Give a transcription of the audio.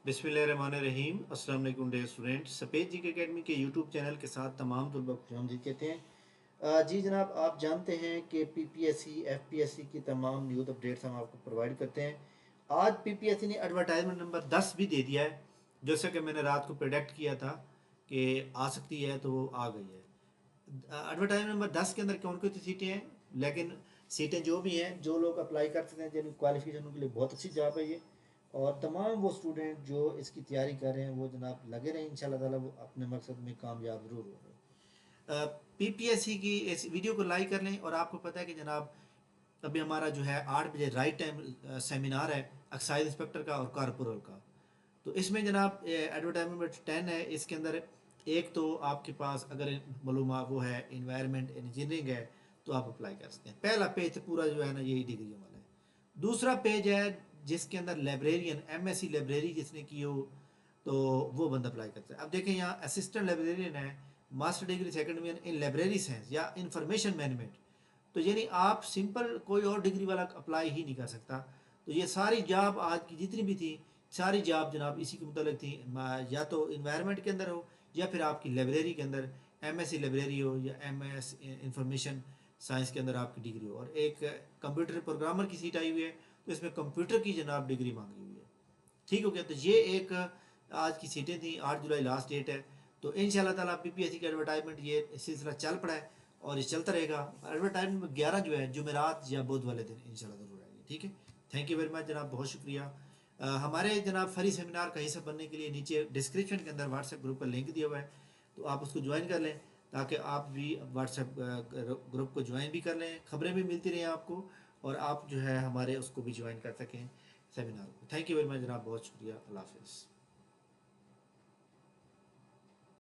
बिस्मिल्लाहिर्रहमानिर्रहीम। अस्सलाम वालेकुम डियर स्टूडेंट। सफ़ेद जी के अकेडमी के यूट्यूब चैनल के साथ तमाम तलबा को खुशामदीद कहते हैं। जी जनाब, आप जानते हैं कि पीपीएससी एफपीएससी की तमाम न्यूज़ अपडेट्स हम आपको प्रोवाइड करते हैं। आज पीपीएससी ने एडवर्टाइजमेंट नंबर 10 भी दे दिया है, जैसा कि मैंने रात को प्रेडिक्ट किया था कि आ सकती है, तो वो आ गई है। एडवर्टाइजमेंट नंबर 10 के अंदर कौन कौन सी सीटें हैं, लेकिन सीटें जो भी हैं, जो लोग अप्लाई कर सकते हैं, जिनकी क्वालिफिकेशन उनके लिए बहुत अच्छी जॉब है ये। और तमाम वो स्टूडेंट जो इसकी तैयारी कर रहे हैं वो जनाब लगे रहें, इंशाल्लाह ताला वो अपने मकसद में कामयाब ज़रूर होंगे। पीपीएससी की इस वीडियो को लाइक कर लें। और आपको पता है कि जनाब अभी हमारा जो है 8 बजे राइट टाइम सेमिनार है एक्साइज इंस्पेक्टर का और कारपोरल का। तो इसमें जनाब एडवर्टाइजमेंट नंबर 10 है। इसके अंदर एक तो आपके पास अगर मालूमात वो है इन्वायरमेंट इंजीनियरिंग है तो आप अप्लाई कर सकते हैं। पहला पेज पूरा जो है ना यही डिग्रियों वाला है। दूसरा पेज है जिसके अंदर लाइब्रेरियन एमएससी लाइब्रेरी जिसने की हो तो वो बंदा अप्लाई करता है। अब देखें यहाँ असिस्टेंट लाइब्रेरियन है, मास्टर डिग्री सेकंड में इन लाइब्रेरी साइंस या इंफॉर्मेशन मैनेजमेंट। तो यानी आप सिंपल कोई और डिग्री वाला अप्लाई ही नहीं कर सकता। तो ये सारी जॉब आज की जितनी भी थी, सारी जॉब जनाब इसी के मुतालिक थी, या तो इन्वायरमेंट के अंदर हो या फिर आपकी लाइब्रेरी के अंदर एमएससी लाइब्रेरी हो या एमएस इंफॉर्मेशन साइंस के अंदर आपकी डिग्री हो। और एक कंप्यूटर प्रोग्रामर की सीट आई हुई है, तो इसमें कंप्यूटर की जनाब डिग्री मांगी हुई है। ठीक हो गया। तो ये एक आज की सीटें थी। 8 जुलाई लास्ट डेट है। तो इंशाल्लाह ताला पीपीएससी का एडवर्टाइजमेंट ये सिलसिला चल पड़ा है और ये चलता रहेगा। एडवर्टाइजमेंट में 11 जो है जुमेरात या बुध वाले दिन इंशाल्लाह ज़रूर आएगी। ठीक है। थैंक यू वेरी मच जनाब, बहुत शुक्रिया। हमारे जनाब फ्री सेमिनार का हिस्सा बनने के लिए नीचे डिस्क्रिप्शन के अंदर व्हाट्सएप ग्रुप का लिंक दिया हुआ है, तो आप उसको ज्वाइन कर लें ताकि आप भी व्हाट्सएप ग्रुप को ज्वाइन भी कर लें, खबरें भी मिलती रहें आपको, और आप जो है हमारे उसको भी ज्वाइन कर सकें सेमिनार को। थैंक यू वेरी मच जनाब, बहुत शुक्रिया। अल्लाह हाफिज़।